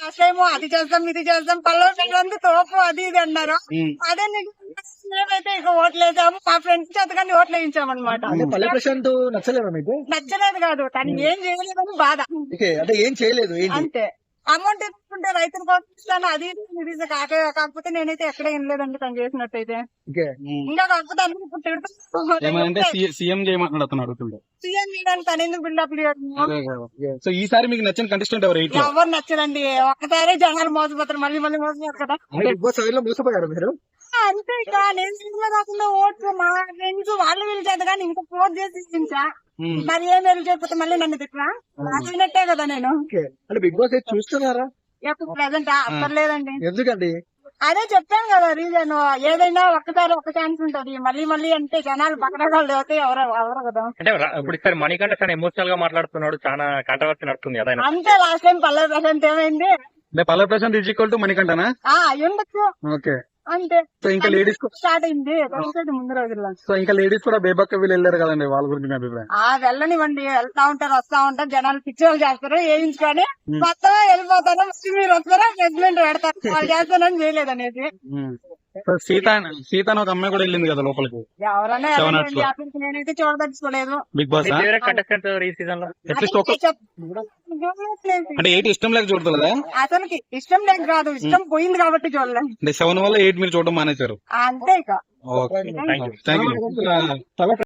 అసలేమో అది చేద్దాం ఇది చేద్దాం పల్లె తోపు అది ఇది అన్నారు. అదే మేమైతే ఇక ఓట్లు వేసాము, మా ఫ్రెండ్స్ చేత కానీ ఓట్లు వేయించామన్నమాట. పల్లె ప్రశాంత్ నచ్చలేదా మీకు? నచ్చలేదు కాదు, తను ఏం చేయలేదని బాధ అంటే ఏం చేయలేదు అంతే. అమౌంట్ తీసుకుంటే రైతుల కోసం ఇస్తాను అది ఇది కాకపోతే నేనైతే ఎక్కడ వినలేదండి తను చేసినట్టయితే. ఇంకా కాకపోతే అందరూ ఇప్పుడు ఏమంటే సీఎం చేయమంటున్నాడు అతను అడుగుతుండే. సీఎం చేయడానికి తను ఎందుకు బిల్డప్ లేదు? సో ఈసారి మీకు నచ్చిన కంటెస్టెంట్ ఎవరు? ఎవరు నచ్చదండి, ఒక్కసారి జనాలు మోసపోతారు, మళ్ళీ మళ్ళీ మోసపోతారు కదా. మోసపోయారు మీరు? అంతే ఇక నేను కాకుండా ఓట్లు మా ఫ్రెండ్స్ వాళ్ళు పిలిచేది కానీ ఇంకా ఫోన్ చేసి ఇచ్చించా. మరి ఏం వెళ్ళి చెప్పితే మళ్ళీ నన్ను తిట్టరా? రాసినట్టే కదా నేను. అంటే బిగ్ బాస్ చూస్తున్నారా? ఎప్పుడు ప్రెసెంట్ అక్కర్లేదండి. ఎందుకండి? అదే చెప్పాను కదా రీజన్, ఏదైనా ఒక్కసారి ఒక ఛాన్స్ ఉంటది, మళ్ళీ మళ్ళీ అంటే జనాలు పక్కనగాళ్ళు లేకపోతే ఎవరు కదా. అంటే ఇప్పుడు ఈసారి మణికంఠ చాలా ఎమోషనల్ గా మాట్లాడుతున్నాడు, చాలా కాంట్రవర్సీ నడుస్తుంది కదా. అంతే లాస్ట్ టైం పల్లె ప్రశాంత్ ఏమైంది? పల్లె ప్రశాంత్ ఈజ్ ఈక్వల్ టు మణికంఠనా? ఉండొచ్చు ఓకే. అంతే. సో ఇంకా లేడీస్ స్టార్ట్ అయింది ముందు రోజుల్లో. సో ఇంకా లేడీస్ కూడా బేబక్క వీళ్ళు వెళ్ళారు కదండి, వాళ్ళ గురించి మీ అభిప్రాయం? వెళ్ళనివ్వండి, వెళ్తా ఉంటారు వస్తా ఉంటారు, జనాలు పిక్చర్లు చేస్తారు వేయించుకొని మొత్తం వెళ్ళిపోతారు. మీరు వస్తారా ప్రెగ్నెంట్ పెడతారు, వాళ్ళు చేస్తారని చేయలేదు అనేది. సీత ఒక అమ్మాయి కూడా వెళ్ళింది కదా లోపలికి. ఎవరైనా నేనైతే చూడదలుచుకోలేదు. బిగ్ బాస్ కంటెస్టెంట్ ఈ సీజన్ లో అంటే 8 ఇష్టం లేక చూడలేదా? అతనికి ఇష్టం లేక కాదు, ఇష్టం పోయింది కాబట్టి చూడలేదు. అంటే 7 వల్ల 8 మీరు చూడడం మానేశారు. అంతే ఇక. Thank you.